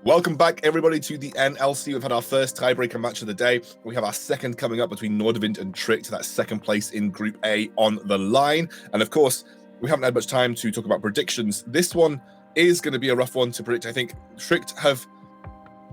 Welcome back, everybody, to the NLC. We've had our first tiebreaker match of the day. We have our second coming up between Nordavind and Tricked. That second place in Group A on the line. And of course, we haven't had much time to talk about predictions. This one is going to be a rough one to predict. I think Tricked have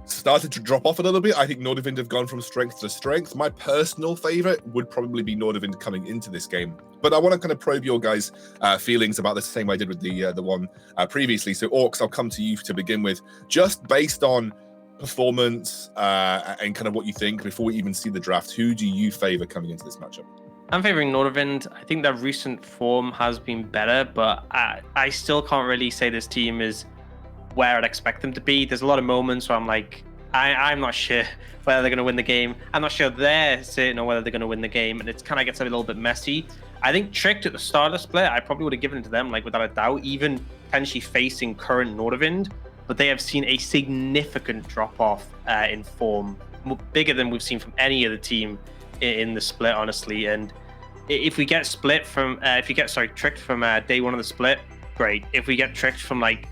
started to drop off a little bit. I think Nordavind have gone from strength to strength. My personal favorite would probably be Nordavind coming into this game. But I want to kind of probe your guys' feelings about this, the same way I did with the one previously. So, Orcs, I'll come to you to begin with. Just based on performance and kind of what you think before we even see the draft, who do you favor coming into this matchup? I'm favoring Nordavind. I think their recent form has been better, but I still can't really say this team is where I'd expect them to be. There's a lot of moments where I'm like, I'm not sure whether they're going to win the game. I'm not sure they're certain on whether they're going to win the game, and it kind of gets a little bit messy. I think Tricked at the start of the split, I probably would have given it to them, like without a doubt, even potentially facing current Nordavind, but they have seen a significant drop-off in form, bigger than we've seen from any other team in the split, honestly. And if we get Tricked from day one of the split, great. If we get Tricked from like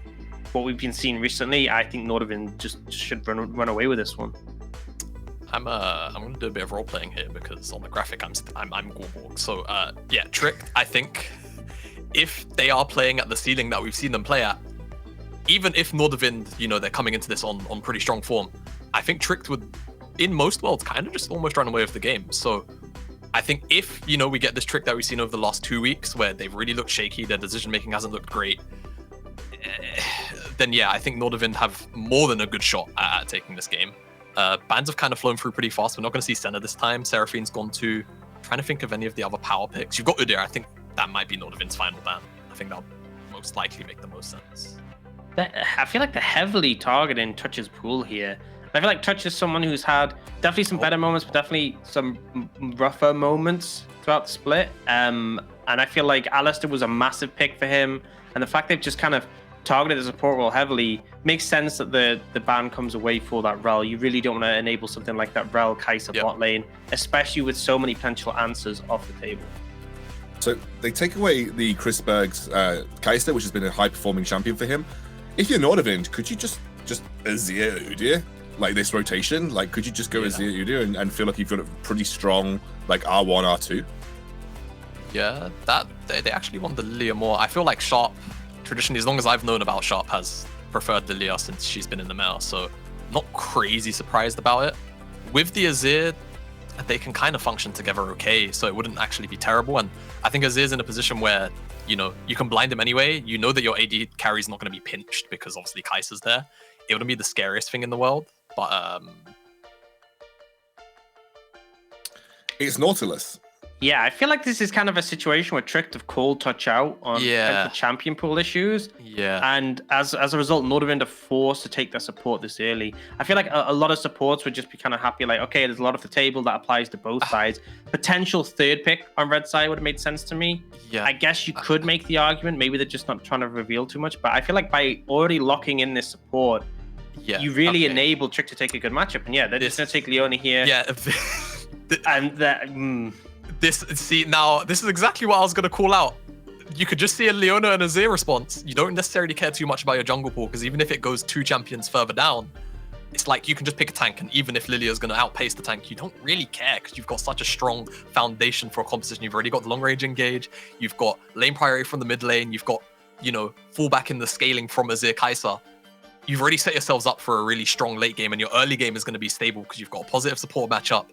what we've been seeing recently, I think Nordavind just should run away with this one. I'm gonna do a bit of role playing here because on the graphic I'm Gorborg. So yeah, Tricked. I think if they are playing at the ceiling that we've seen them play at, even if Nordavind, they're coming into this on pretty strong form, I think Tricked would, in most worlds, kind of just almost run away with the game. So I think if we get this Trick that we've seen over the last 2 weeks, where they've really looked shaky, their decision making hasn't looked great, then yeah, I think Nordavind have more than a good shot at taking this game. Bans have kind of flown through pretty fast. We're not going to see Senna this time. Seraphine's gone too. Trying to think of any of the other power picks. You've got Udyr. I think that might be Nordavind's final ban. I think that'll most likely make the most sense. I feel like they're heavily targeting Touch's pool here. I feel like Touch is someone who's had definitely some better moments, but definitely some rougher moments throughout the split. And I feel like Alistair was a massive pick for him. And the fact they've just kind of targeted the support role heavily makes sense that the ban comes away for that Rel. You really don't want to enable something like that Rel Kai'Sa bot lane, especially with so many potential answers off the table. So they take away the Chris Berg's Kai'Sa, which has been a high-performing champion for him. If you're Nordavind, could you just Azir Udyr, like this rotation? Like, could you just go Azir Udyr and feel like you've got a pretty strong, like, R1, R2? Yeah, that they actually want the Lilia more. I feel like Sharp, traditionally, as long as I've known about Sharp, has preferred Lilia since she's been in the meta, so not crazy surprised about it. With the Azir, they can kind of function together okay, so it wouldn't actually be terrible. And I think Azir's in a position where, you can blind him anyway. You know that your AD carry is not going to be pinched because obviously Kai'Sa's there. It wouldn't be the scariest thing in the world, but it's Nautilus. Yeah, I feel like this is kind of a situation where Tricked have called Touch out on the champion pool issues. Yeah. And as a result, Nordavind are forced to take their support this early. I feel like a lot of supports would just be kind of happy, like, okay, there's a lot of the table that applies to both sides. Potential third pick on red side would have made sense to me. Yeah. I guess you could make the argument, maybe they're just not trying to reveal too much, but I feel like by already locking in this support, you really enable Trick to take a good matchup. And yeah, they're just going to take Leona here. Yeah. And that... This is exactly what I was going to call out. You could just see a Leona and a Azir response. You don't necessarily care too much about your jungle pool, because even if it goes 2 champions further down, it's like you can just pick a tank, and even if Lilia's going to outpace the tank, you don't really care because you've got such a strong foundation for a composition. You've already got the long range engage, you've got lane priority from the mid lane, you've got, fallback in the scaling from Azir Kai'Sa. You've already set yourselves up for a really strong late game, and your early game is going to be stable because you've got a positive support matchup.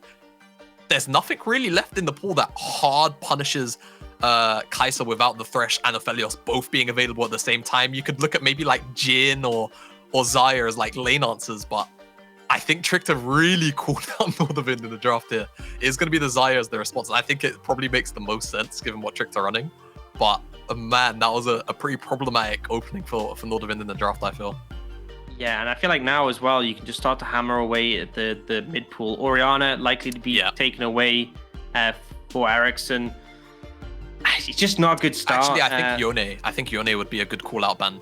There's nothing really left in the pool that hard punishes Kai'Sa without the Thresh and Aphelios both being available at the same time. You could look at maybe like Jhin or Xayah as like lane answers, but I think Tricked have really called out Nordavind in the draft here. It's going to be the Xayah as the response. I think it probably makes the most sense given what Tricked are running, but man, that was a pretty problematic opening for Nordavind in the draft, I feel. Yeah, and I feel like now as well, you can just start to hammer away at the mid pool. Orianna likely to be taken away for Ericsson. It's just not a good start. Actually, I think Yone would be a good call-out ban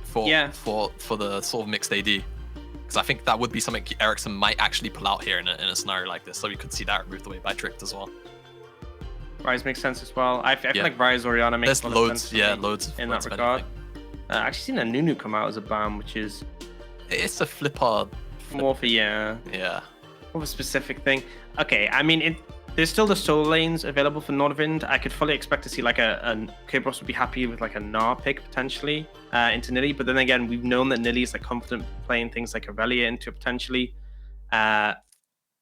for the sort of mixed AD. Because I think that would be something Ericsson might actually pull out here in a scenario like this. So we could see that removed away by Tricked as well. Ryze makes sense as well. I feel like Ryze Orianna makes a lot of sense. Loads in that regard. Actually seen a Nunu come out as a ban, which is It's a flipper. More for yeah. Yeah. More of a specific thing. Okay, I mean, there's still the solo lanes available for Nordavind. I could fully expect to see like a Kerberos would be happy with like a Gnar pick potentially into Nilly. But then again, we've known that Nilly is like confident playing things like Aurelia into potentially.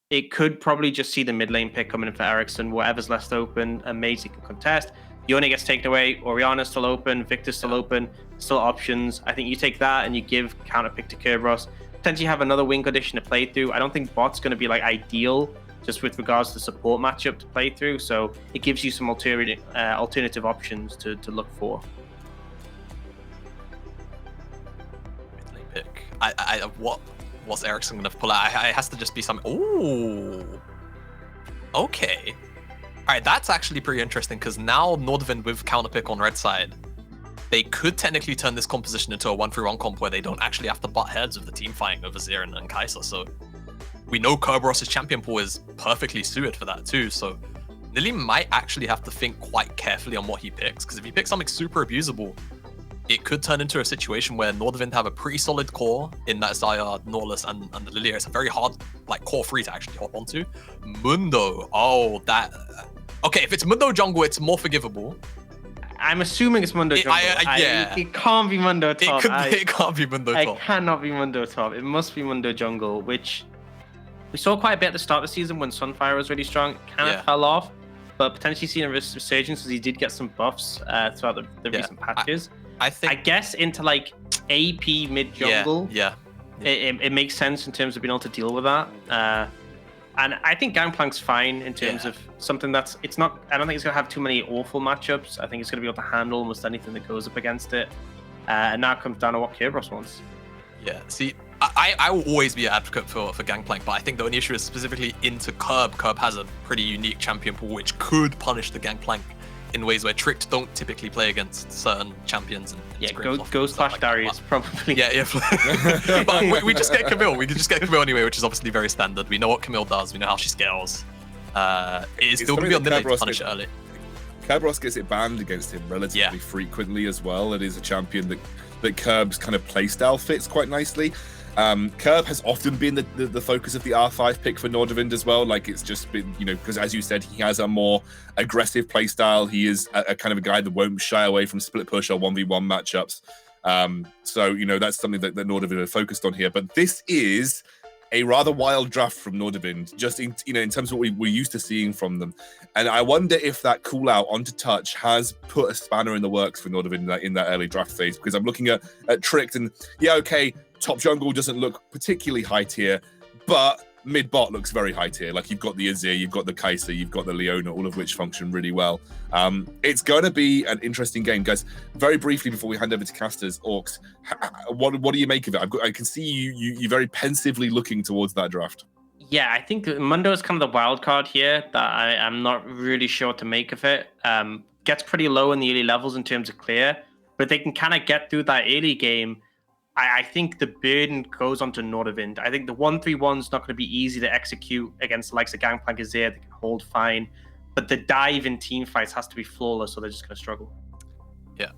It could probably just see the mid lane pick coming in for Ericsson, whatever's left open, a mage he can contest. Yone gets taken away, Orianna's still open, Victor's still open, still options. I think you take that and you give counter pick to Kerberos. Potentially have another wing condition to play through. I don't think bot's going to be like ideal just with regards to support matchup to play through. So it gives you some alternative options to look for. Mid lane pick. What's Ericsson gonna pull out? It has to just be some. Ooh. Okay. All right, that's actually pretty interesting because now Nordavind with counterpick on red side, they could technically turn this composition into a 1-3-1 comp where they don't actually have to butt heads with the team fighting over Zirin and Kai'Sa. So we know Kerberos' champion pool is perfectly suited for that too. So Nilly might actually have to think quite carefully on what he picks, because if he picks something super abusable, it could turn into a situation where Nordavind have a pretty solid core in that Xayah, Nautilus, and the Lilia. It's a very hard like core 3 to actually hop onto. Mundo, oh that. Okay, if it's Mundo jungle, it's more forgivable. I'm assuming it's Mundo jungle. Yeah. It can't be Mundo top. It can't be Mundo top. It cannot be Mundo top. It must be Mundo jungle, which we saw quite a bit at the start of the season when Sunfire was really strong. It kind of fell off, but potentially seeing a resurgence as he did get some buffs throughout the recent patches. I guess into like AP mid jungle. Yeah. It makes sense in terms of being able to deal with that. And I think Gangplank's fine in terms of something that's, it's not, I don't think it's going to have too many awful matchups. I think it's going to be able to handle almost anything that goes up against it. And now it comes down to what Kerberos wants. Yeah, see, I will always be an advocate for Gangplank, but I think the only issue is specifically into Curb. Curb has a pretty unique champion pool which could punish the Gangplank in ways where Tricked don't typically play against certain champions. And Ghost Flash Darius probably. Yeah. But we just get Camille. We can just get Camille anyway, which is obviously very standard. We know what Camille does. We know how she scales. It is still going to be on the to punish it early. Kerberos gets it banned against him relatively frequently as well. It is a champion that Kerb's kind of playstyle fits quite nicely. Kerb has often been the focus of the R5 pick for Nordavind as well. Like, it's just been, because as you said, he has a more aggressive playstyle. He is a kind of a guy that won't shy away from split push or 1v1 matchups. So, that's something that Nordavind are focused on here. But this is a rather wild draft from Nordavind, just in terms of what we're used to seeing from them. And I wonder if that call out onto touch has put a spanner in the works for Nordavind in that early draft phase, because I'm looking at Tricked and top jungle doesn't look particularly high tier, but mid bot looks very high tier. Like, you've got the Azir, you've got the Kai'Sa, you've got the Leona, all of which function really well. It's going to be an interesting game, guys. Very briefly before we hand over to casters, Orcs, what do you make of it? I can see you very pensively looking towards that draft. Yeah, I think Mundo is kind of the wild card here that I'm not really sure what to make of it. Gets pretty low in the early levels in terms of clear, but they can kind of get through that early game. I think the burden goes onto Nordavind. I think the 1-3-1 is not going to be easy to execute against the likes of Gangplank Azir. They can hold fine, but the dive in team fights has to be flawless, so they're just going to struggle. Yeah,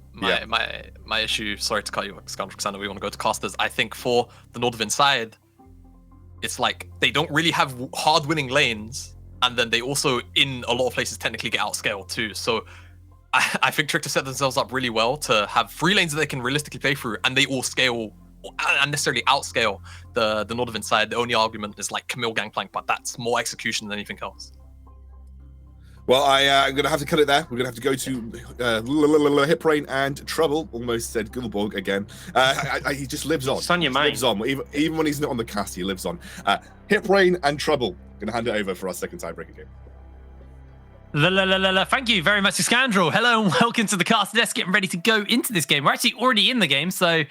my issue, sorry to cut you, Alexander, we want to go to casters. I think for the Nordavind side, it's like they don't really have hard winning lanes, and then they also, in a lot of places, technically get outscaled too. So I think Trick to set themselves up really well to have 3 lanes that they can realistically play through, and they all scale and necessarily outscale the Nordavind side. The only argument is like Camille Gangplank, but that's more execution than anything else. Well, I'm going to have to cut it there. We're going to have to go to Hip Rain and Trouble. Almost said Gulborg again. He just lives on. It's on your mind. Lives on. Even when he's not on the cast, he lives on. Hip Rain and Trouble. Going to hand it over for our second tiebreaker game. Thank you very much, Scandrel. Hello and welcome to the cast desk. Getting ready to go into this game. We're actually already in the game, so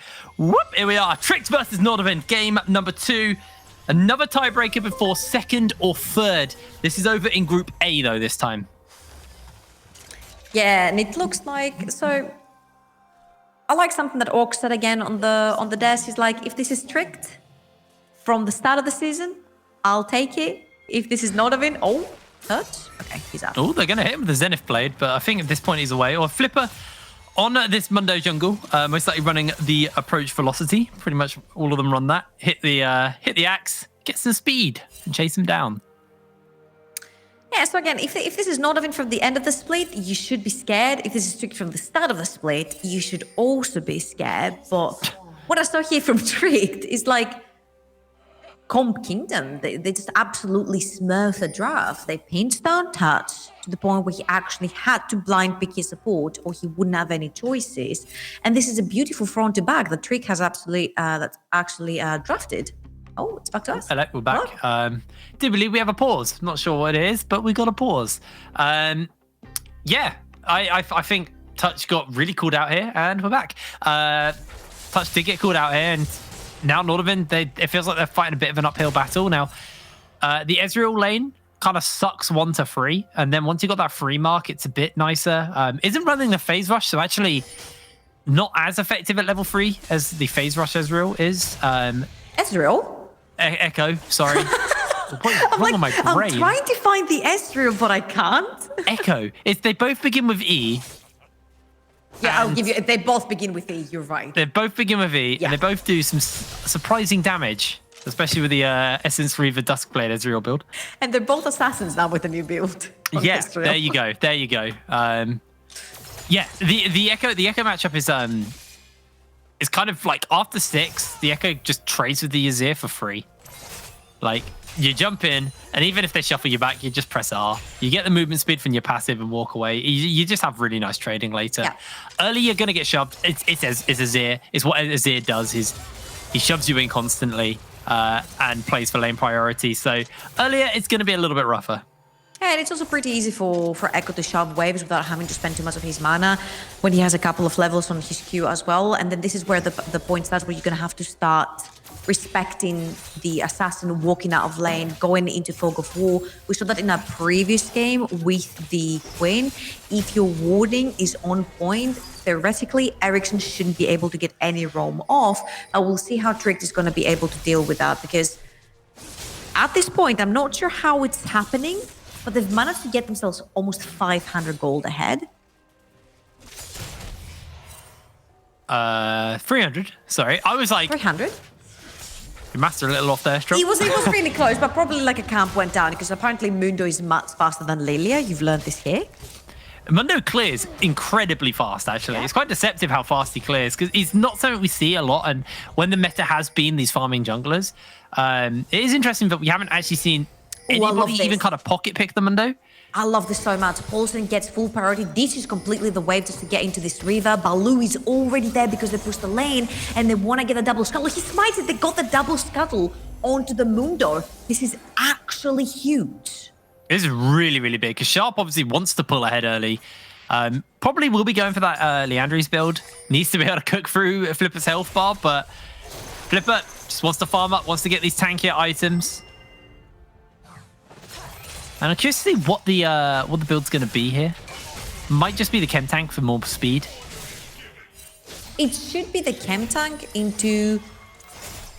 here we are. Tricked versus Nordavind, game number 2. Another tiebreaker before second or third. This is over in Group A though this time. Yeah, and it looks like, so I like something that Orc said again on the desk. He's like, if this is Tricked from the start of the season, I'll take it. If this is Nordavind, hurt. Okay, he's out. Oh, they're going to hit him with the Zenith Blade, but I think at this point he's away. Or Flipper on this Mundo jungle, most likely running the approach velocity. Pretty much all of them run that. Hit the axe, get some speed, and chase him down. Yeah, so again, if this is Nordavind from the end of the split, you should be scared. If this is Tricked from the start of the split, you should also be scared. But what I saw here from Tricked is like Comp Kingdom. They just absolutely smurf the draft. They pinch down touch to the point where he actually had to blind pick his support or he wouldn't have any choices. And this is a beautiful front to back that Trick has actually drafted. Oh, it's back to us. Hello, we're back. Do believe we have a pause. Not sure what it is, but we got a pause. Yeah, I think Touch got really called out here, and we're back. Touch did get called out here, and now Nordavind, it feels like they're fighting a bit of an uphill battle. Now, the Ezreal lane kind of sucks 1 to 3, and then once you got that free mark, it's a bit nicer. Isn't running the phase rush, so actually not as effective at level 3 as the phase rush Ezreal is. Ezreal? Echo, sorry. What's wrong on my brain? I'm trying to find the Ezreal, but I can't. Echo. They both begin with E. Yeah, I'll give you. They both begin with E. You're right. They both begin with E, and they both do some surprising damage, especially with the Essence Reaver Duskblade Ezreal build. And they're both assassins now with the new build. Yeah, there you go. There you go. Yeah, the Echo matchup is kind of like after 6, the Echo just trades with the Azir for free. Like, you jump in, and even if they shuffle you back, you just press R. You get the movement speed from your passive and walk away. You just have really nice trading later. Yeah. Early, you're going to get shoved. It's Azir. It's what Azir does. He shoves you in constantly and plays for lane priority. So earlier, it's going to be a little bit rougher. Yeah, and it's also pretty easy for Echo to shove waves without having to spend too much of his mana when he has a couple of levels on his Q as well. And then this is where the point starts, where you're going to have to start respecting the assassin walking out of lane, going into fog of war. We saw that in a previous game with the Queen. If your warding is on point, theoretically, Ericsson shouldn't be able to get any roam off. And we'll see how Tricked is going to be able to deal with that, because at this point, I'm not sure how it's happening, but they've managed to get themselves almost 500 gold ahead. 300. Sorry, I was like 300. Your master a little off there, Strong. It was really close, but probably like a camp went down, because apparently Mundo is much faster than Lilia. You've learned this here. Mundo clears incredibly fast, actually. Yeah. It's quite deceptive how fast he clears, because he's not something we see a lot. And when the meta has been these farming junglers, it is interesting that we haven't actually seen anybody even kind of pocket pick the Mundo. I love this so much. Paulson gets full priority. This is completely the wave just to get into this river. Baloo is already there because they pushed the lane and they want to get a double scuttle. He smites it. They got the double scuttle onto the Mundo. This is actually huge. This is really, really big, because Sharp obviously wants to pull ahead early. Probably will be going for that Leandri's build. Needs to be able to cook through Flipper's health bar, but Flipper just wants to farm up, wants to get these tankier items. And I'm curious to see what the build's going to be here. Might just be the chem tank for more speed. It should be the chem tank into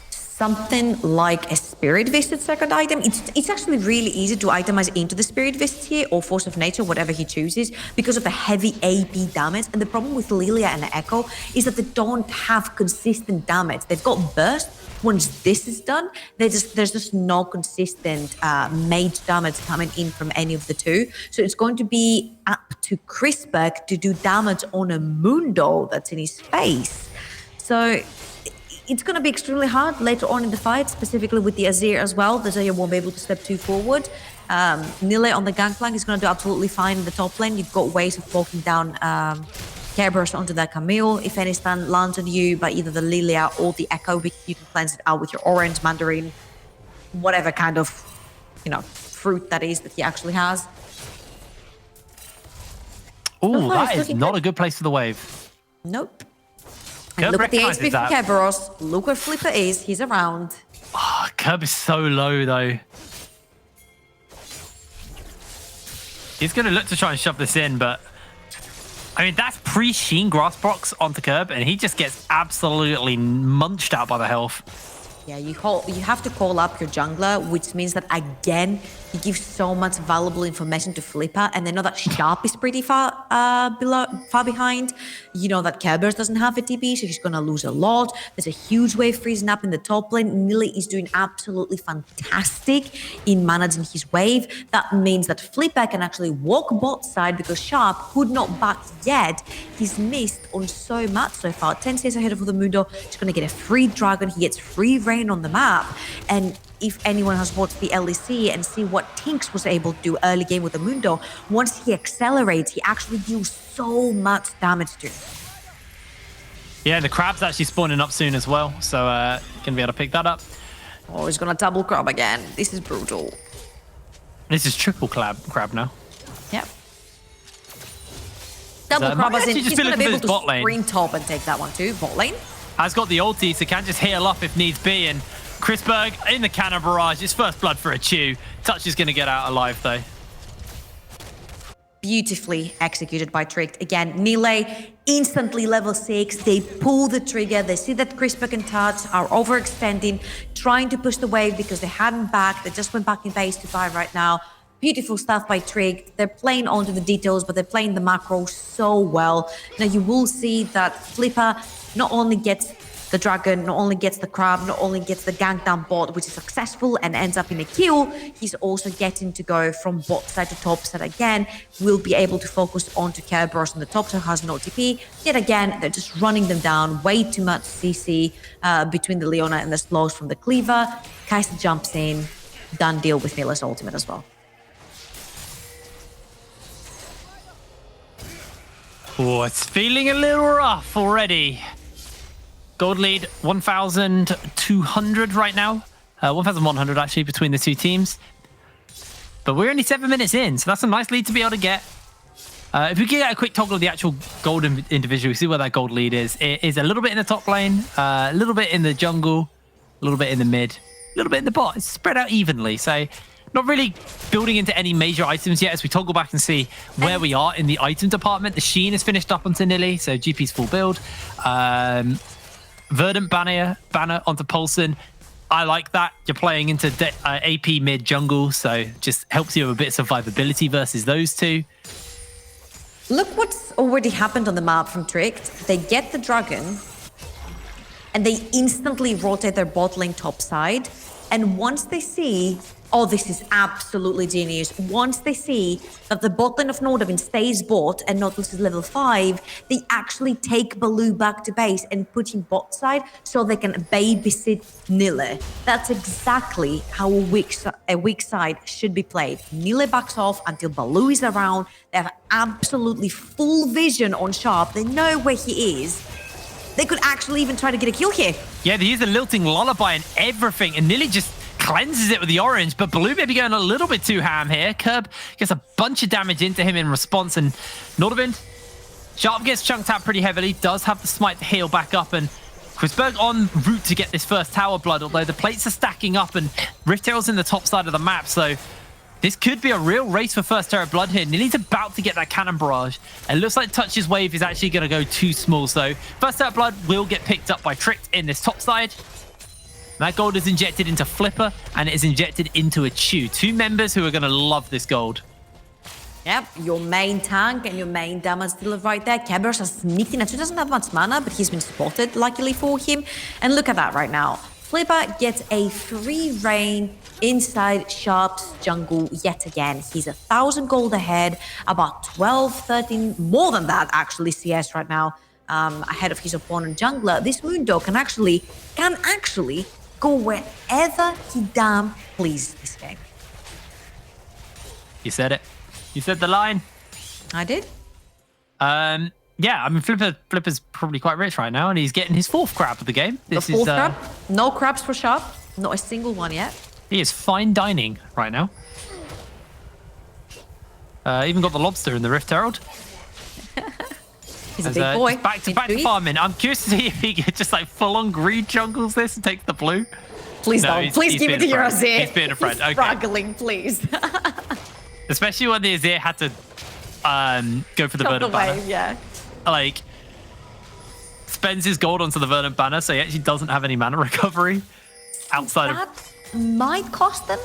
something like a Spirit Visit second item. It's actually really easy to itemize into the Spirit Visit here, or Force of Nature, whatever he chooses, because of the heavy AP damage. And the problem with Lilia and Echo is that they don't have consistent damage. They've got burst. Once this is done, there's just no consistent mage damage coming in from any of the two. So it's going to be up to Crispberg to do damage on a Mundo that's in his face. So it's going to be extremely hard later on in the fight, specifically with the Azir as well. The Azir won't be able to step too forward. Nile on the gangplank is going to do absolutely fine in the top lane. You've got ways of walking down Care Burst onto that Camille. If any stun lands on you by either the Lilia or the Echo, you can cleanse it out with your orange, mandarin, whatever kind of, fruit that is that he actually has. Oh, that is not a good place for the wave. Nope. Look at the HP from Kerberos. Look where Flipper is. He's around. Oh, Kerb is so low, though. He's going to look to try and shove this in, but I mean, that's pre-Sheen Grassbox onto Kerb, and he just gets absolutely munched out by the health. Yeah, you have to call up your jungler, which means that, again, He gives so much valuable information to Flipper, and they know that Sharp is pretty far behind. You know that Kerberos doesn't have a TP, so he's gonna lose a lot. There's a huge wave freezing up in the top lane. Nili is doing absolutely fantastic in managing his wave. That means that Flipper can actually walk bot side because Sharp could not back yet. He's missed on so much so far. 10 stays ahead of the Mundo. He's gonna get a free dragon. He gets free reign on the map, and if anyone has watched the LEC and see what Tinks was able to do early game with the Mundo, once he accelerates, he actually deals so much damage to him. Yeah, the crab's actually spawning up soon as well, so gonna be able to pick that up. Oh, he's gonna double crab again. This is brutal. This is triple crab now. Yep. Double crab as in just he's be gonna looking be for able this bot to lane. sprint top and take that one too. Bot lane. Has got the ulti, so can just heal up if needs be. And Chrisberg in the cannon barrage. His first blood for a chew. Touch is going to get out alive, though. Beautifully executed by Tricked. Again, Nile instantly level 6. They pull the trigger. They see that Chrisberg and Touch are overextending, trying to push the wave because they hadn't backed. They just went back in base to buy right now. Beautiful stuff by Tricked. They're playing onto the details, but they're playing the macro so well. Now you will see that Flipper not only gets the dragon, not only gets the crab, not only gets the gank down bot, which is successful and ends up in a kill, he's also getting to go from bot side to top side again. Will be able to focus onto Kerberos on the top side, has no TP. Yet again, they're just running them down. Way too much CC between the Leona and the slows from the cleaver. Kai'Sa jumps in. Done deal with Nila's ultimate as well. Oh, it's feeling a little rough already. Gold lead 1,200 right now. 1,100 actually between the two teams. But we're only 7 minutes in, so that's a nice lead to be able to get. If we can get a quick toggle of the actual gold individual, see where that gold lead is. It is a little bit in the top lane, a little bit in the jungle, a little bit in the mid, a little bit in the bot. It's spread out evenly, so not really building into any major items yet as we toggle back and see where we are in the item department. The Sheen is finished up onto Nili, so GP's full build. Verdant banner onto Pulson. I like that. You're playing into AP mid jungle, so just helps you with a bit of survivability versus those two. Look what's already happened on the map from Tricked. They get the dragon, and they instantly rotate their bot lane top side. And once they see, oh, this is absolutely genius. Once they see that the bot lane of Nordavind stays bot and not loses level 5, they actually take Baloo back to base and put him bot side so they can babysit Nile. That's exactly how a weak side should be played. Nile backs off until Baloo is around. They have absolutely full vision on Sharp. They know where he is. They could actually even try to get a kill here. Yeah, they use the lilting lullaby and everything, and Nili just cleanses it with the orange, but Baloo maybe going a little bit too ham here. Curb gets a bunch of damage into him in response, and Nordavind, Sharp gets chunked out pretty heavily, does have the smite to heal back up, and Chrisberg en route to get this first tower blood, although the plates are stacking up and Rift Herald's in the top side of the map, so this could be a real race for first Terra blood here. Nili's about to get that cannon barrage. It looks like Touch's wave is actually going to go too small, so first Terra blood will get picked up by Tricked in this top side. That gold is injected into Flipper, and it is injected into a Chew. Two members who are going to love this gold. Yep, your main tank and your main damage dealer right there. Kerberos has sneaked in. He doesn't have much mana, but he's been spotted, luckily for him. And look at that right now. Flipper gets a free reign inside Sharp's jungle yet again. He's 1,000 gold ahead, about 12, 13, more than that actually CS right now, ahead of his opponent jungler. This Mundo can actually go wherever he damn pleases this game. You said it. You said the line. I did. Yeah, I mean, Flipper's probably quite rich right now, and he's getting his 4th crab of the game. The 4th crab. No crabs for Sharp. Not a single one yet. He is fine dining right now. Even got the lobster in the Rift Herald. He's a big boy. Back to farming. I'm curious to see if he just like full-on greed jungles this and takes the blue. Please don't. Please give it to your Azir. He's being a friend. Okay. Struggling, please. Especially when the Azir had to go for the Verdant Banner. Yeah. Like, spends his gold onto the Verdant Banner, so he actually doesn't have any mana recovery outside of... That might cost them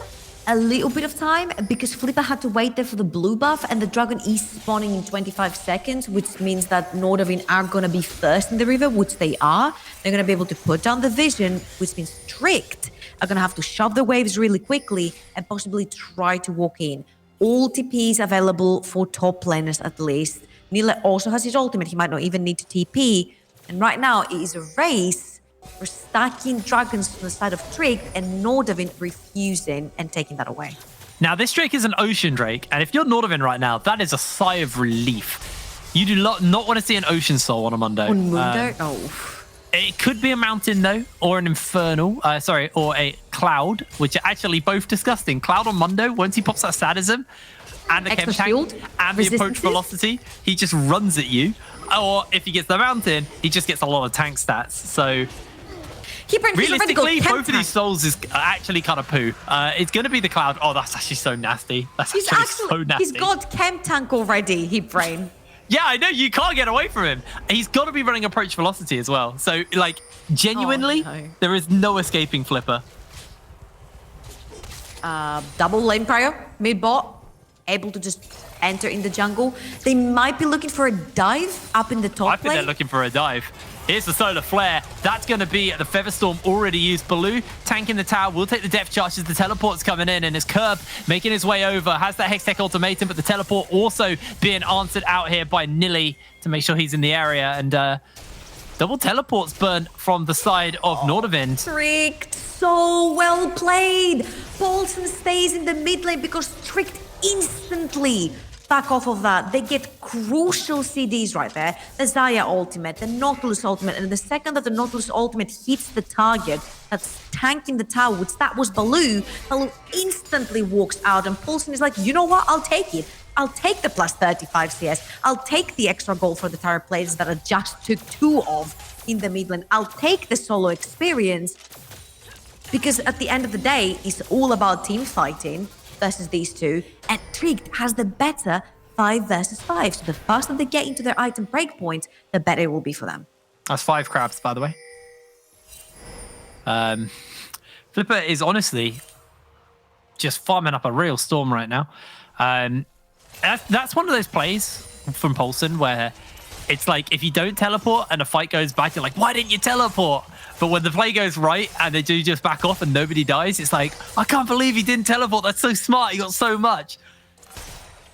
a little bit of time because Flipper had to wait there for the blue buff and the dragon is spawning in 25 seconds, which means that Nordavind are going to be first in the river, which they are. They're going to be able to put down the vision, which means Tricked are going to have to shove the waves really quickly and possibly try to walk in. All TPs available for top laners at least. Nile also has his ultimate. He might not even need to TP. And right now it is a race for stacking dragons to the side of Tricked and Nordavind refusing and taking that away. Now, this Drake is an Ocean Drake, and if you're Nordavind right now, that is a sigh of relief. You do not want to see an Ocean Soul on a Mundo. On Mundo? It could be a Mountain, though, or an Infernal, or a Cloud, which are actually both disgusting. Cloud on Mundo, once he pops that Sadism, and the Extra Chem shield, Tank, and the approach velocity, he just runs at you. Or if he gets the Mountain, he just gets a lot of tank stats. So realistically, both of these souls is actually kind of poo. It's going to be the Cloud. Oh, that's actually so nasty. That's actually so nasty. He's got Chem Tank already, Hip Brain. Yeah, I know. You can't get away from him. He's got to be running approach velocity as well. So, like, genuinely, there is no escaping Flipper. Double lane prior, mid bot, able to just enter in the jungle. They might be looking for a dive up in the top lane. I think they're looking for a dive. Here's the Solar Flare. That's going to be the Featherstorm already used. Baloo tanking the tower. Will take the depth charge as the teleport's coming in. And his Curb making his way over. Has that Hextech ultimatum, but the teleport also being answered out here by Nilly to make sure he's in the area. And double teleports burn from the side of Nordavind. Tricked. So well played. Paulson stays in the mid lane because Tricked instantly back off of that. They get crucial CDs right there. The Xayah ultimate, the Nautilus ultimate, and the second that the Nautilus ultimate hits the target that's tanking the tower, which that was Baloo, Baloo instantly walks out and Paulson is like, you know what? I'll take it. I'll take the plus 35 CS. I'll take the extra gold for the tower players that I just took 2 of in the mid lane. I'll take the solo experience because at the end of the day, it's all about team fighting versus these two, and Tricked has the better 5 versus 5. So the faster they get into their item breakpoint, the better it will be for them. That's 5 crabs, by the way. Flipper is honestly just farming up a real storm right now. That's one of those plays from Paulson where it's like, if you don't teleport and a fight goes back, you're like, why didn't you teleport? But when the play goes right and they do just back off and nobody dies, it's like, I can't believe he didn't teleport. That's so smart. He got so much.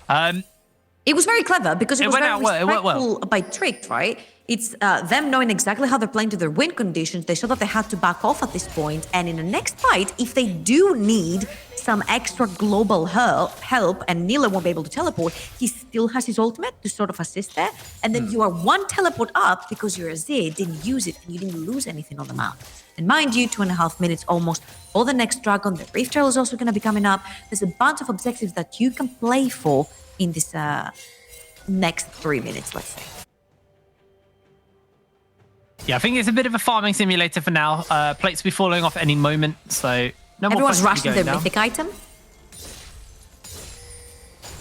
It was very clever because it was very respectful well. by Tricked, right? It's them knowing exactly how they're playing to their win conditions. They saw that they had to back off at this point. And in the next fight, if they do need some extra global help and Nila won't be able to teleport, he still has his ultimate to sort of assist there. And then you are 1 teleport up because your Azir didn't use it and you didn't lose anything on the map. And mind you, 2.5 minutes almost for the next dragon. The Rift Trail is also going to be coming up. There's a bunch of objectives that you can play for in this next 3 minutes, let's say. Yeah, I think it's a bit of a farming simulator for now. Plates will be falling off any moment, so no more. Everyone's rushing their mythic item.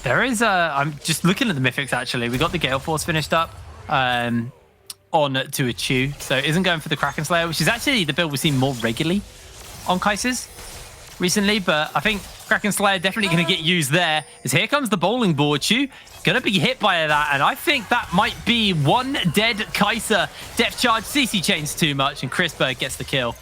There is I'm just looking at the mythics actually. We got the Gale Force finished up on to a Chew, so isn't going for the Kraken Slayer, which is actually the build we've seen more regularly on Kai'Sas recently. But I think Kraken Slayer definitely going to get used there. As here comes the bowling ball, Chew going to be hit by that, and I think that might be 1 dead Kai'Sa. Depth charge, CC chains too much, and Crispberg gets the kill.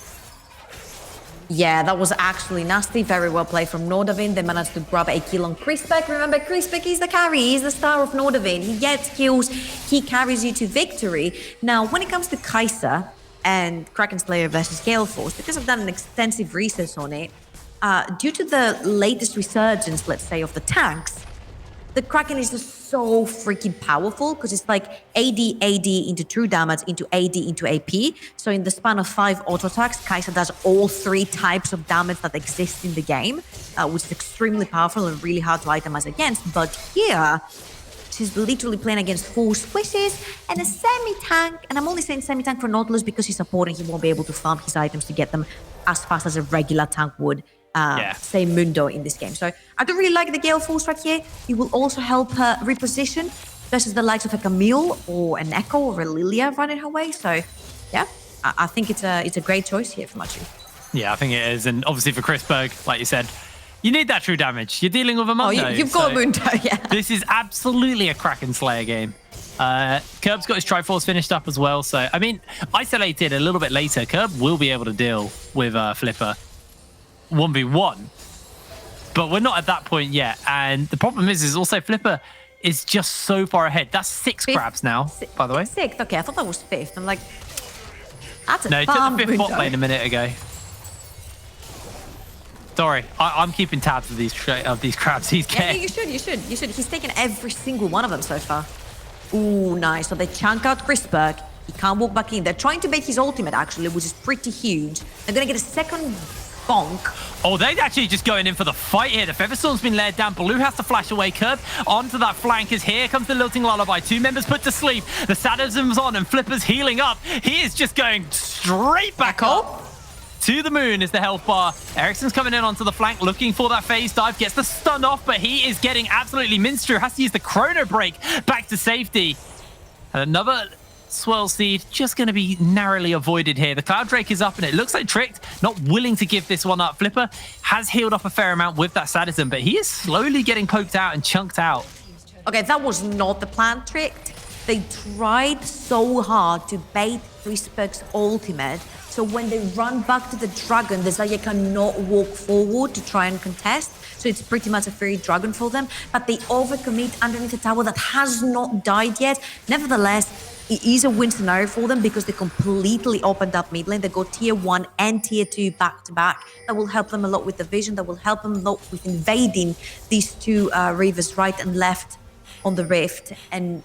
Yeah, that was actually nasty. Very well played from Nordavind. They managed to grab a kill on Crispberg. Remember, Crispberg is the carry. He's the star of Nordavind. He gets kills. He carries you to victory. Now, when it comes to Kai'Sa and Kraken Slayer versus Gale Force, because I've done an extensive research on it, due to the latest resurgence, let's say, of the tanks, the Kraken is just so freaking powerful because it's like AD into true damage, into AD, into AP. So in the span of 5 auto attacks, Kai'Sa does all 3 types of damage that exist in the game, which is extremely powerful and really hard to itemize against. But here, she's literally playing against full squishes and a semi-tank. And I'm only saying semi-tank for Nautilus because he's supporting. He won't be able to farm his items to get them as fast as a regular tank would. Say Mundo in this game. So I don't really like the Gale Force right here. It will also help her reposition versus the likes of a Camille or an Echo or a Lilia running her way. So yeah, I think it's a great choice here for Machu. Yeah, I think it is. And obviously for Crispberg, like you said, You need that true damage. You're dealing with a Mundo. Oh, you've got a Mundo, yeah. This is absolutely a Kraken Slayer game. Kerb's got his Triforce finished up as well. So, I mean, isolated a little bit later, Kerb will be able to deal with Flipper 1v1. But we're not at that point yet. And the problem is also Flipper is just so far ahead. That's 6 grabs now, by the way. 6th? Okay, I thought that was 5th. I'm like, that's a No, he took farm the 5th bot Mundo. lane a minute ago. Sorry, I'm keeping tabs of these crabs he's Yeah, getting. you should. He's taken every single one of them so far. Ooh, nice. So they chunk out Chrisberg. He can't walk back in. They're trying to bait his ultimate, actually, which is pretty huge. They're going to get a second bonk. Oh, they're actually just going in for the fight here. The Featherstorm's been laid down. Blue has to flash away. Kerb onto that flank as here comes the Lilting Lullaby. 2 members put to sleep. The Sadism's on and Flipper's healing up. He is just going straight back up. To the moon is the health bar. Ericsson's coming in onto the flank, looking for that phase dive. Gets the stun off, but he is getting absolutely minced. Has to use the chrono break back to safety. And another swirl seed just going to be narrowly avoided here. The Cloud Drake is up, and it looks like Tricked not willing to give this one up. Flipper has healed up a fair amount with that Sadism, but he is slowly getting poked out and chunked out. Okay, that was not the plan, Tricked. They tried so hard to bait Chrisberg's ultimate. So when they run back to the dragon, the Zarya cannot walk forward to try and contest. So it's pretty much a free dragon for them. But they overcommit underneath the tower that has not died yet. Nevertheless, it is a win scenario for them because they completely opened up mid lane. They got tier 1 and tier 2 back to back. That will help them a lot with the vision. That will help them a lot with invading these 2 rivers right and left on the rift. And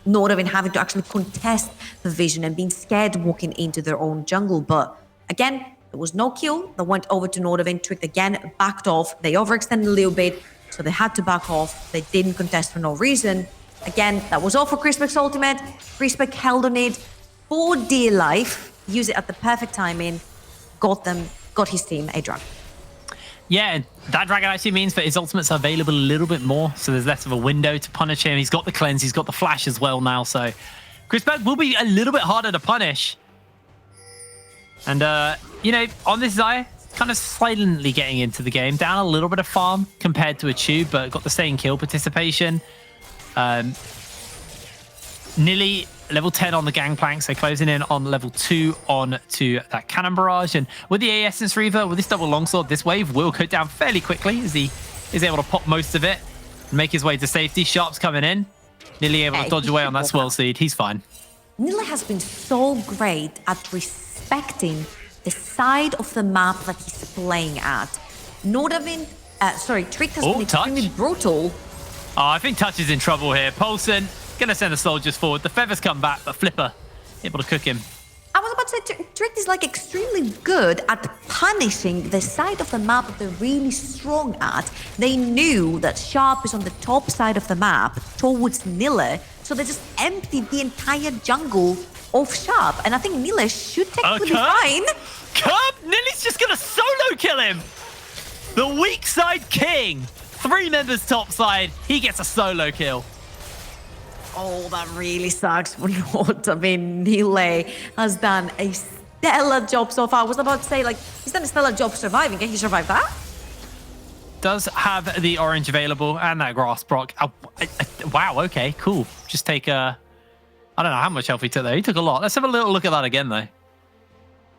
Nordavind having to actually contest the vision and being scared walking into their own jungle. But again, there was no kill. They went over to Nordavind, Tricked again, backed off. They overextended a little bit, so they had to back off. They didn't contest for no reason. Again, that was all for Chrisberg's ultimate. Chrisberg held on it for dear life, used it at the perfect timing, got his team a dragon. Yeah, that dragon actually means that his ultimates are available a little bit more, so there's less of a window to punish him. He's got the cleanse, he's got the flash as well now, so Chrisberg will be a little bit harder to punish. And, you know, on this Zarya, kind of silently getting into the game, down a little bit of farm compared to a Tube, but got the staying kill participation. Nearly level 10 on the Gangplank, so closing in on level 2 on to that Cannon Barrage. And with the Essence Reaver, with this double longsword, this wave will go down fairly quickly as he is able to pop most of it and make his way to safety. Sharp's coming in, nearly able to dodge away on that swirl seed. He's fine. Nila has been so great at respecting the side of the map that he's playing at. Nordavind, Tricked has been extremely brutal. Oh, I think Touch is in trouble here. Poulsen gonna send the soldiers forward. The Feathers come back, but Flipper able to cook him. I was about to say, Tricked is like extremely good at punishing the side of the map that they're really strong at. They knew that Sharp is on the top side of the map towards Nila, so they just emptied the entire jungle of Sharp. And I think Nila should technically be fine. Kerb, Nili's just gonna solo kill him. The weak side king. 3 members top side. He gets a solo kill. Oh, that really sucks for Nordavind. Nile has done a stellar job so far. I was about to say, like, he's done a stellar job surviving. Can he survive that? Does have the orange available and that grass proc. Wow, okay, cool. Just take I don't know how much health he took there. He took a lot. Let's have a little look at that again, though.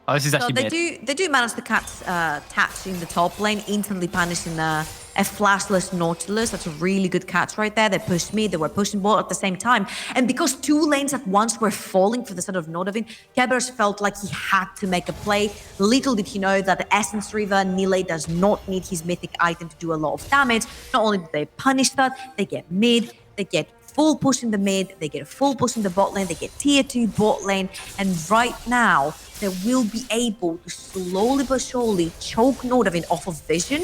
Oh, this is actually they do manage to catch Tatch in the top lane, instantly punishing a flashless Nautilus. That's a really good catch right there. They pushed mid, they were pushing bot at the same time. And because 2 lanes at once were falling for the side of Nordavind, Kerberos felt like he had to make a play. Little did he know that the Essence Reaver, Nile, does not need his mythic item to do a lot of damage. Not only do they punish that, they get mid, they get full push in the mid, they get a full push in the bot lane, they get tier 2 bot lane, and right now they will be able to slowly but surely choke Nordavind off of vision.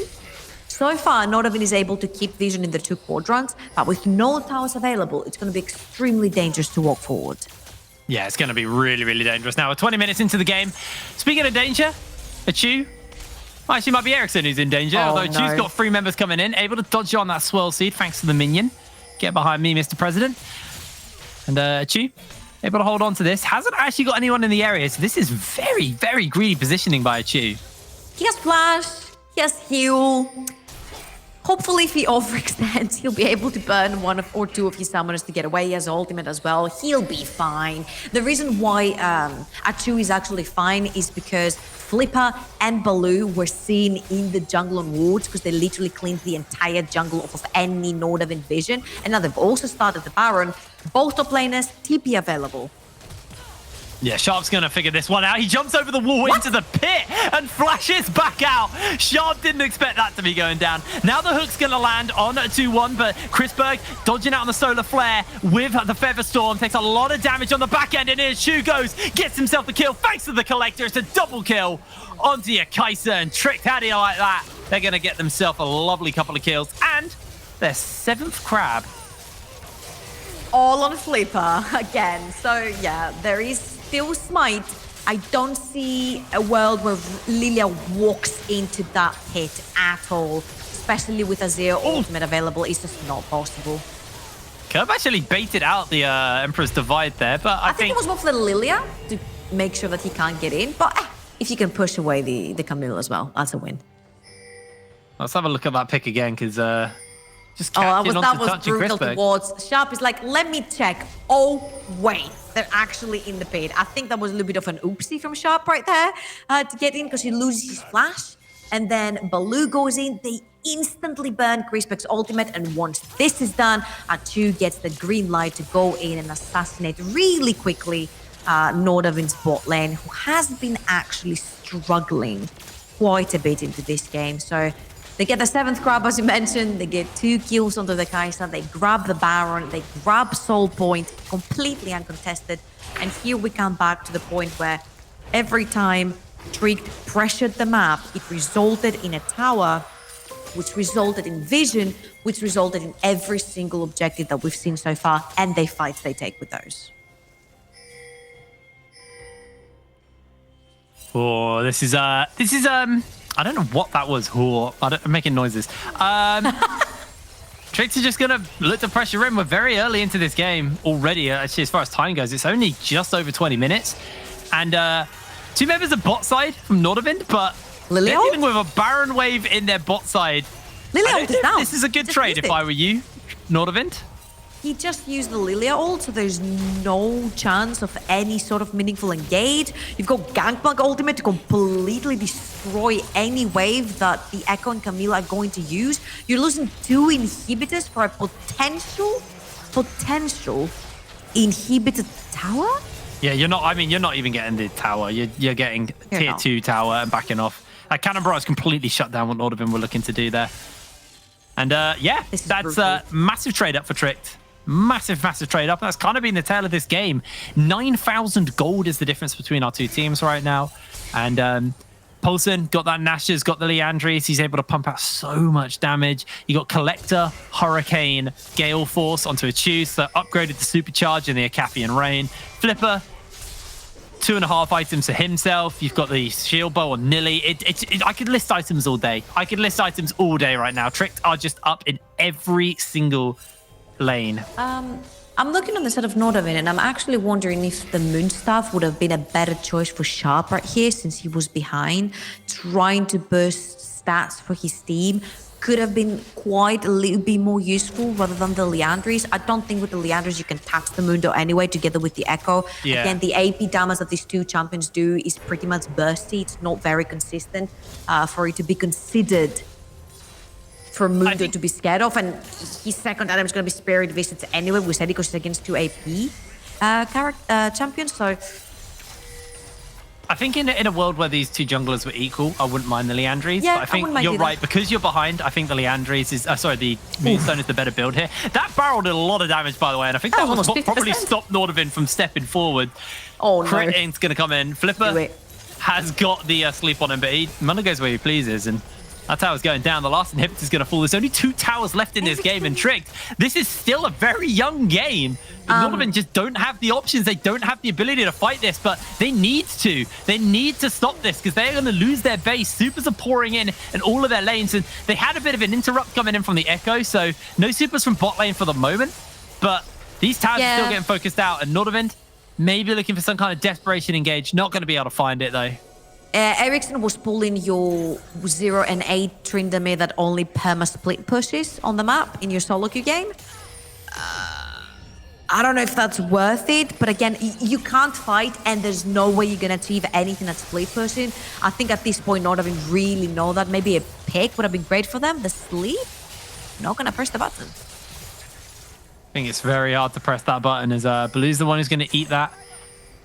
So far, Nordavind is able to keep vision in the 2 quadrants, but with no towers available, it's going to be extremely dangerous to walk forward. Yeah, it's going to be really, really dangerous. Now, we're 20 minutes into the game. Speaking of danger, Achu, actually might be Ericsson who's in danger, although Achu's got 3 members coming in, able to dodge on that swirl seed thanks to the minion. Get behind me, Mr. President. And Achu, able to hold on to this. Hasn't actually got anyone in the area, so this is very, very greedy positioning by Achu. He has flash, he has heal. Hopefully, if he overextends, he'll be able to burn one or two of his summoners to get away. He has ultimate as well. He'll be fine. The reason why Achu is actually fine is because Flipper and Baloo were seen in the jungle on wards because they literally cleaned the entire jungle off of any Nordavind vision. And now they've also started the Baron. Both top laners, TP available. Yeah, Sharp's going to figure this one out. He jumps over the wall into the pit and flashes back out. Sharp didn't expect that to be going down. Now the hook's going to land on 2-1, but Chrisberg dodging out on the solar flare with the Feather Storm. Takes a lot of damage on the back end, and here's Shu goes. Gets himself the kill thanks to the Collector. It's a double kill onto your Kaiser, and Tricked. How do you like that? They're going to get themselves a lovely couple of kills, and their 7th crab. All on Flipper again. So yeah, there is still Smite. I don't see a world where Lilia walks into that pit at all, especially with Azir ultimate available. It's just not possible. Curb actually baited out the Emperor's Divide there, but I think it was more for the Lilia to make sure that he can't get in. But if you can push away the Camille as well, that's a win. Let's have a look at that pick again, because just that was brutal Chrisberg. towards Sharp. Is like, let me check. Oh wait, they're actually in the pit. I think that was a little bit of an oopsie from Sharp right there to get in because he loses his flash. And then Baloo goes in. They instantly burn Chrisberg's ultimate. And once this is done, Achu gets the green light to go in and assassinate really quickly Nordavind's bot lane, who has been actually struggling quite a bit into this game. So they get the 7th grab, as you mentioned. They get 2 kills onto the Kai'Sa. They grab the Baron. They grab Soul Point, completely uncontested. And here we come back to the point where every time Tricked pressured the map, it resulted in a tower, which resulted in vision, which resulted in every single objective that we've seen so far, and they take with those. Oh, this is I don't know what that was. I'm making noises. Tricks are just going to look to pressure in. We're very early into this game already. Actually, as far as time goes, it's only just over 20 minutes. And 2 members of bot side from Nordavind, but Lilia? they're dealing with a Baron wave in their bot side. Lilia is down. This is a good trade if I were you, Nordavind. He just used the Lilia ult, so there's no chance of any sort of meaningful engage. You've got Gangplank ultimate to completely destroy any wave that the Echo and Camille are going to use. You're losing 2 inhibitors for a potential inhibited tower? Yeah, you're not even getting the tower. You're getting tier 2 tower and backing off. Cannon Barrage completely shut down what Nordavind were looking to do there. And yeah, that's a massive trade up for Tricked. Massive trade up. That's kind of been the tale of this game. 9,000 gold is the difference between our 2 teams right now. And Paulson got that Nash's, got the Leandris. He's able to pump out so much damage. You got Collector, Hurricane, Gale Force onto a Choose that upgraded the Supercharge in the Acaphian Rain. Flipper, 2.5 items for himself. You've got the Shield Bow on Nilly. I could list items all day. Right now. Tricked are just up in every single lane. I'm looking on the side of Nordavind, and I'm actually wondering if the Moonstaff would have been a better choice for Sharp right here, since he was behind, trying to burst stats for his team. Could have been quite a little bit more useful rather than the Leandris. I don't think with the Leandris you can tax the Mundo anyway, together with the Echo. Yeah. Again, the AP damage that these 2 champions do is pretty much bursty. It's not very consistent for it to be considered for Mundo to be scared of. And his second item is going to be Spirit Visits anyway. We said it because it's against 2 AP champions. So I think in a world where these 2 junglers were equal, I wouldn't mind the Leandris. Yeah, but I think I you're right. Because you're behind, I think the Leandris is... the Moonstone is the better build here. That barrel did a lot of damage, by the way, and I think that was what probably stopped Nordavind from stepping forward. Oh, no. Crit Ink's going to come in. Flipper has got the sleep on him, but Munda goes where he pleases, and that tower's going down. The last inhibitor's going to fall. There's only 2 towers left in this game, and Tricked, this is still a very young game. Nordavind just don't have the options. They don't have the ability to fight this, but they need to. They need to stop this because they're going to lose their base. Supers are pouring in all of their lanes, and they had a bit of an interrupt coming in from the Echo, so no supers from bot lane for the moment, but these towers are still getting focused out, and Nordavind maybe looking for some kind of desperation engage. Not going to be able to find it, though. Ericsson was pulling your 0 and 8 Tryndamere that only perma split pushes on the map in your solo queue game. I don't know if that's worth it, but again, you can't fight and there's no way you're going to achieve anything that's split pushing. I think at this point, Nordavind really know that. Maybe a pick would have been great for them. The sleep, not going to press the button. I think it's very hard to press that button as Blue's the one who's going to eat that.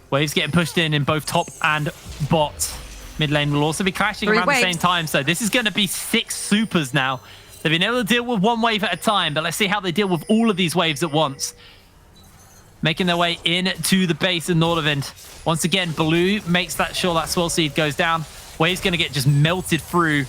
Waves getting pushed in both top and bot. Mid lane will also be crashing around the same time. So this is going to be 6 supers now. They've been able to deal with one wave at a time, but let's see how they deal with all of these waves at once. Making their way into the base of Nordavind. Once again, Blue makes sure that Swirl Seed goes down. Wave's going to get just melted through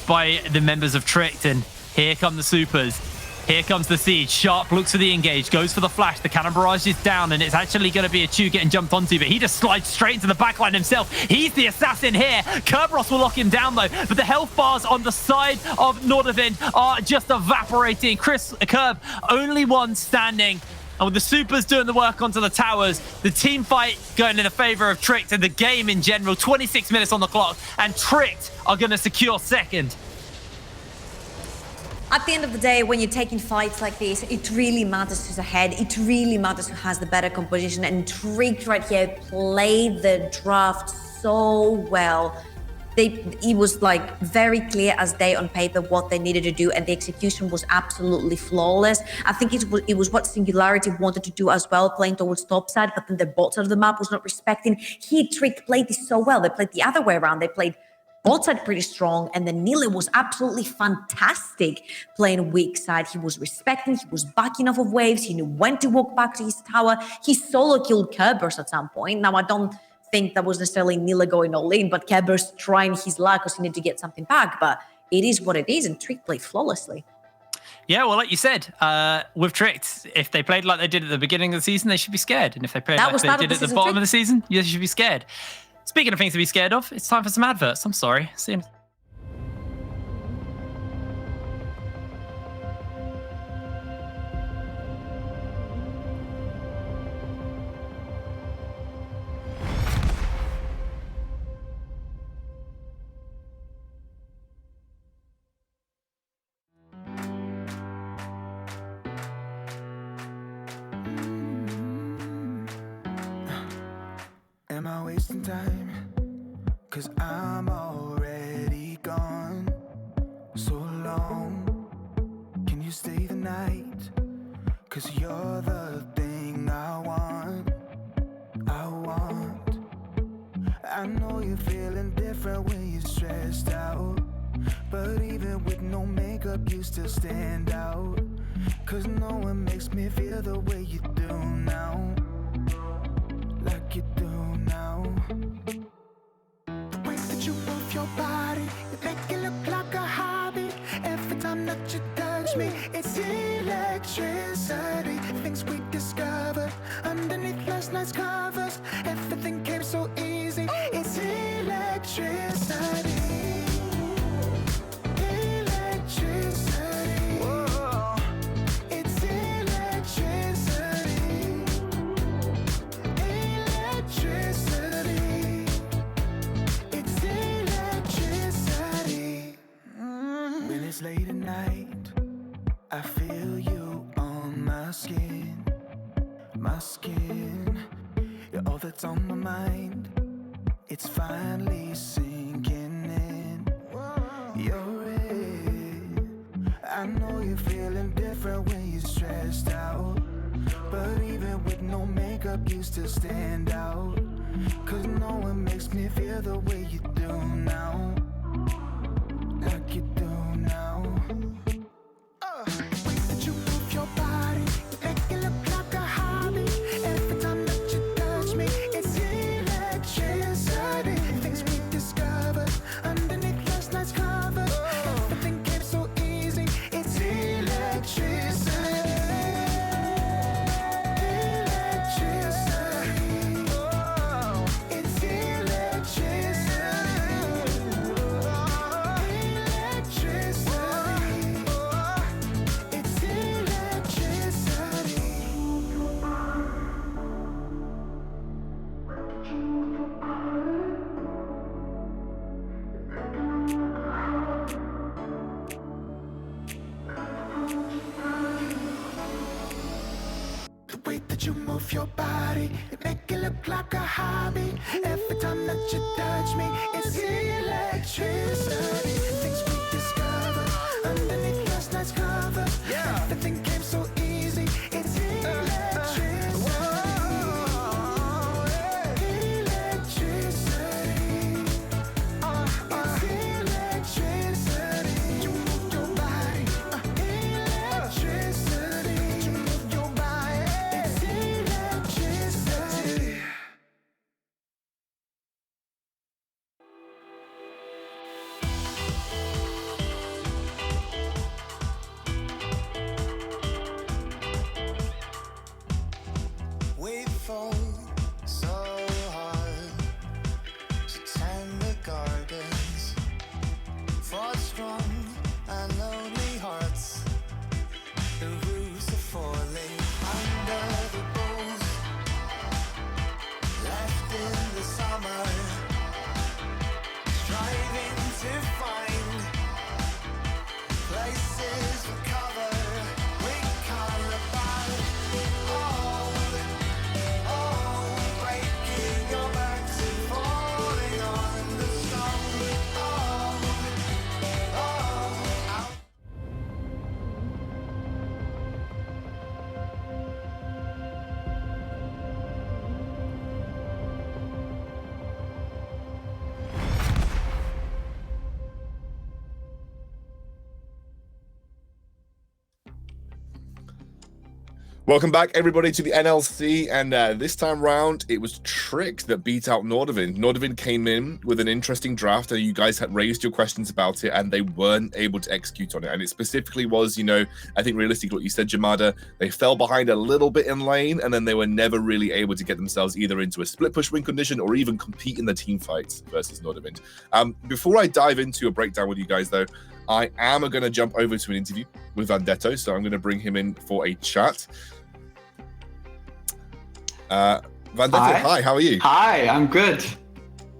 by the members of Tricked. And here come the supers. Here comes the Siege. Sharp looks for the engage, goes for the flash. The cannon barrage is down, and it's actually going to be a Chew getting jumped onto, but he just slides straight into the backline himself. He's the assassin here. Kerberos will lock him down, though, but the health bars on the side of Nordavind are just evaporating. Curb, only one standing. And with the supers doing the work onto the towers, the team fight going in the favor of Tricked and the game in general. 26 minutes on the clock, and Tricked are going to secure second. At the end of the day, when you're taking fights like this, it really matters who's ahead. It really matters who has the better composition. And Tricked right here played the draft so well. It was like very clear as day on paper what they needed to do, and the execution was absolutely flawless. I think it was what Singularity wanted to do as well, playing towards top side, but then the bot side of the map was not respecting. Tricked played this so well. They played the other way around. They played bot side pretty strong, and then Nile was absolutely fantastic playing weak side. He was respecting, he was backing off of waves, he knew when to walk back to his tower. He solo killed Kerberos at some point. Now, I don't think that was necessarily Nile going all in, but Kerberos trying his luck because he needed to get something back. But it is what it is, and Tricked played flawlessly. Yeah, well, like you said, with Tricked, if they played like they did at the beginning of the season, they should be scared. And if they played like they did at the bottom of the season, you should be scared. Speaking of things to be scared of, it's time for some adverts. I'm sorry. See you. Am I wasting time? 'Cause I'm already gone. So long, can you stay the night? 'Cause you're the thing I want. I know you're feeling different when you're stressed out, but even with no makeup you still stand out. 'Cause no one makes me feel the way you do now. Like you do now. The way that you move your body, you make it look like a hobby. Every time that you touch me, it's electricity. Things we discovered underneath last night's covers. Everything came so easy. It's electricity. Electricity. Whoa. It's electricity. Electricity. It's electricity. When it's late at night, I feel you on my skin. My skin. You're all that's on my mind. It's finally sinking in. You're it. I know you're feeling different when you're stressed out, but even with no makeup you still stand out. 'Cause no one makes me feel the way you do now. Like you do now. The way that you move your body, you make it look like a hobby. Every time that you touch me, it's electricity. Things we discovered underneath last night's covers. Everything came so easy. It's electricity. Electricity. Oh, it's electricity. your body, you make it look like a hobby. Every time that you touch me, it's electricity. Things we discovered underneath last night's cover. Everything came so easy. It's electricity. We fall so hard to tend the gardens for strong and lonely hearts. The roofs are falling under the boughs left in the summer, striving to find places for cover. We can't abide. Breaking your backs and falling on the stone. Welcome back, everybody, to the NLC, and this time round, it was Trick that beat out Nordavind. Nordavind came in with an interesting draft, and you guys had raised your questions about it, and they weren't able to execute on it. And it specifically was, I think realistically, what you said, Jamada, they fell behind a little bit in lane, and then they were never really able to get themselves either into a split push win condition or even compete in the team fights versus Nordavind. Before I dive into a breakdown with you guys, though, I am going to jump over to an interview with Vendetto, so I'm going to bring him in for a chat. Vendetto, hi, how are you? Hi, I'm good.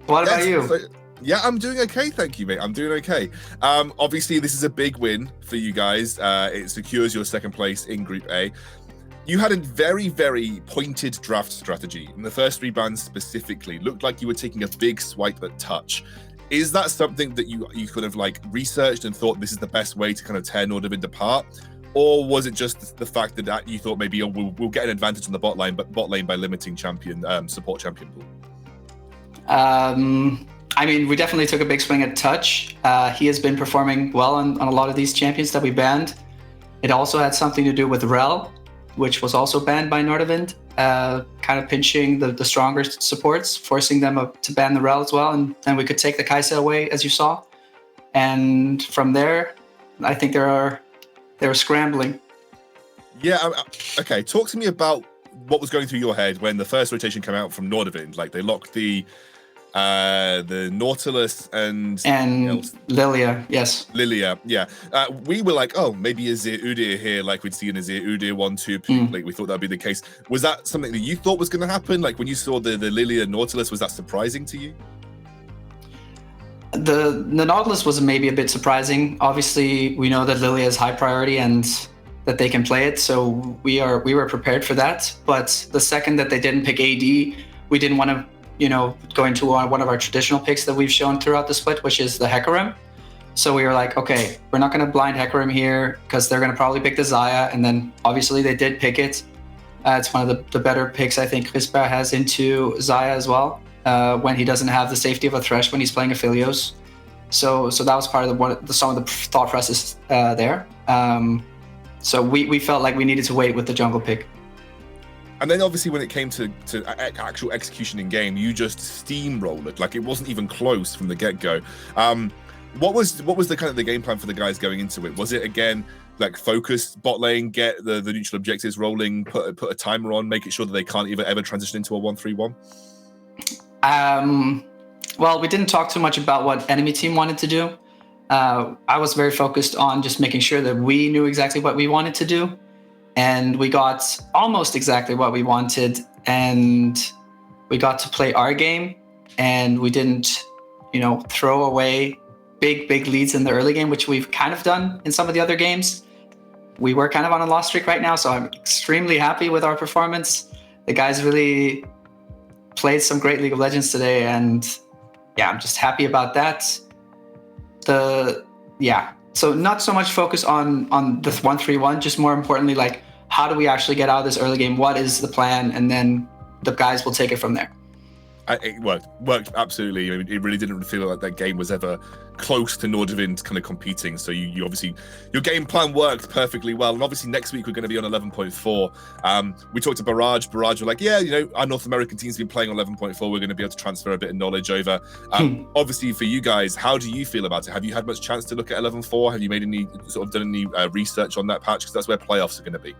What about you? So, yeah, I'm doing okay, thank you, mate. I'm doing okay. Obviously, this is a big win for you guys. It secures your second place in Group A. You had a very, very pointed draft strategy. In the first 3 bans specifically, looked like you were taking a big swipe at touch. Is that something that you kind of like researched and thought this is the best way to kind of tear Nordavind apart? Or was it just the fact that you thought maybe we'll get an advantage on the bot lane by limiting support champion pool? I mean, we definitely took a big swing at touch. He has been performing well on a lot of these champions that we banned. It also had something to do with Rel, which was also banned by Nordavind, kind of pinching the stronger supports, forcing them to ban the Rel as well. And then we could take the Kai'Sa away, as you saw. And from there, I think they were scrambling. Yeah, okay. Talk to me about what was going through your head when the first rotation came out from Nordavind. Like, they locked the Nautilus and Lilia, yes. Lilia, yeah. We were like, oh, maybe Azir Udyr here, like we'd see in Azir Udyr 1-2. Like, we thought that'd be the case. Was that something that you thought was going to happen? Like, when you saw the Lilia Nautilus, was that surprising to you? The Nautilus was maybe a bit surprising. Obviously, we know that Lilia is high priority and that they can play it, so we were prepared for that. But the second that they didn't pick AD, we didn't want to, go into one of our traditional picks that we've shown throughout the split, which is the Hecarim. So we were like, okay, we're not going to blind Hecarim here because they're going to probably pick the Xayah, and then obviously they did pick it. It's one of the better picks I think Crispa has into Xayah as well. When he doesn't have the safety of a Thresh when he's playing Aphelios. So that was part of some of the thought process there. So we felt like we needed to wait with the jungle pick. And then obviously when it came to actual execution in game, you just steamrolled it. Like, it wasn't even close from the get-go. What was the kind of the game plan for the guys going into it? Was it, again, like, focus bot lane, get the neutral objectives rolling, put a timer on, making sure that they can't ever transition into a 1-3-1? Well, we didn't talk too much about what enemy team wanted to do. I was very focused on just making sure that we knew exactly what we wanted to do. And we got almost exactly what we wanted. And we got to play our game. And we didn't, throw away big leads in the early game, which we've kind of done in some of the other games. We were kind of on a loss streak right now, so I'm extremely happy with our performance. The guys really played some great League of Legends today, and yeah, I'm just happy about that. So not so much focus on the 1-3-1, just more importantly, like, how do we actually get out of this early game? What is the plan? And then the guys will take it from there. It worked absolutely. I mean, it really didn't feel like that game was ever close to Nordavind kind of competing. So you obviously, your game plan worked perfectly well. And obviously next week we're going to be on 11.4. We talked to Barrage. Barrage were like, yeah, you know, our North American team's been playing on 11.4. We're going to be able to transfer a bit of knowledge over. Obviously for you guys, how do you feel about it? Have you had much chance to look at 11.4? Have you made any sort of done any research on that patch? Because that's where playoffs are going to be.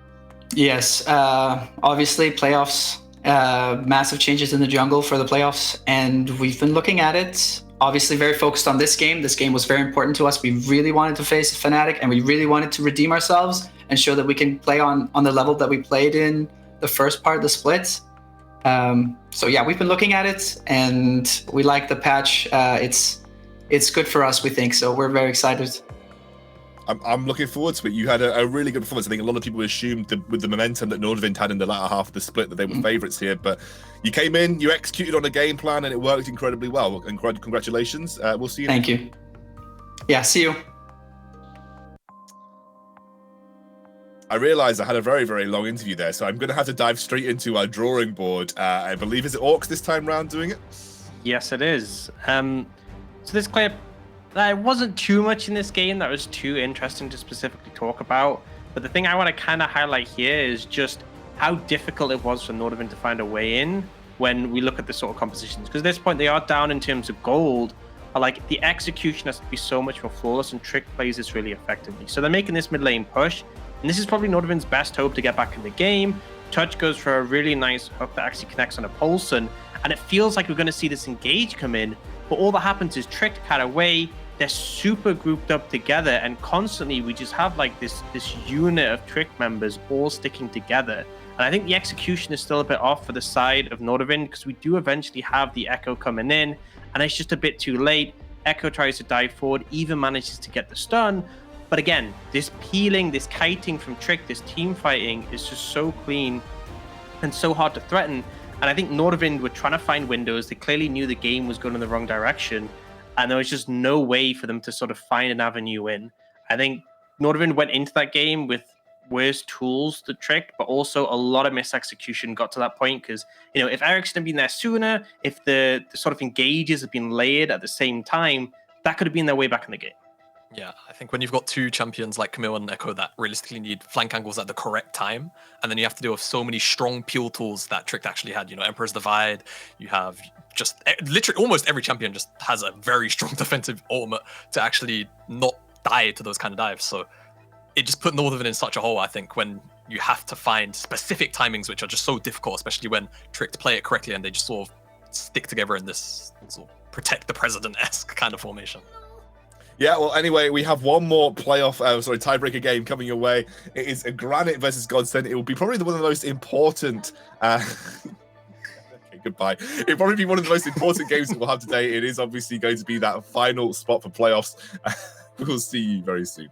Yes, obviously playoffs. Massive changes in the jungle for the playoffs, and we've been looking at it. Obviously very focused on this game. This game was very important to us. We really wanted to face Fnatic, and we really wanted to redeem ourselves and show that we can play on the level that we played in the first part of the split. So yeah, we've been looking at it, and we like the patch. It's good for us, we think, so we're very excited. I'm looking forward to it. You had a really good performance. I think a lot of people assumed with the momentum that Nordavind had in the latter half of the split that they were favourites here, but you came in, you executed on a game plan, and it worked incredibly well. Congratulations. We'll see you. Thank you. Yeah, see you. I realised I had a very, very long interview there, so I'm going to have to dive straight into our drawing board. I believe, is it Orcs this time round doing it? Yes, it is. So this clip, there wasn't too much in this game that was too interesting to specifically talk about. But the thing I want to kind of highlight here is just how difficult it was for Nordavind to find a way in when we look at the sort of compositions. Because at this point, they are down in terms of gold. But like the execution has to be so much more flawless, and Trick plays this really effectively. So they're making this mid lane push. And this is probably Nordavind's best hope to get back in the game. Touch goes for a really nice hook that actually connects on a Poulsen. And it feels like we're going to see this engage come in. But all that happens is Trick cut away. They're super grouped up together, and constantly we just have like this unit of Trick members all sticking together. And I think the execution is still a bit off for the side of Nordavind, because we do eventually have the Echo coming in, and it's just a bit too late. Echo tries to dive forward, even manages to get the stun. But again, this peeling, this kiting from Trick, this team fighting is just so clean and so hard to threaten. And I think Nordavind were trying to find windows. They clearly knew the game was going in the wrong direction, and there was just no way for them to sort of find an avenue in. I think Nordavind went into that game with worse tools to Trick, but also a lot of misexecution got to that point, because, you know, if Ericsson had been there sooner, if the sort of engages had been layered at the same time, that could have been their way back in the game. Yeah, I think when you've got two champions like Camille and Echo that realistically need flank angles at the correct time, and then you have to deal with so many strong peel tools that Trick actually had, you know, Emperor's Divide, you have just literally almost every champion just has a very strong defensive ultimate to actually not die to those kind of dives. So it just put Nordavind in such a hole, I think, when you have to find specific timings, which are just so difficult, especially when Trick to play it correctly and they just sort of stick together in this sort of protect the president-esque kind of formation. Yeah, well, anyway, we have one more tiebreaker game coming your way. It is a Granite versus Godsend. It will be probably one of the most important... okay, goodbye. It'll probably be one of the most important games that we'll have today. It is obviously going to be that final spot for playoffs. We'll see you very soon.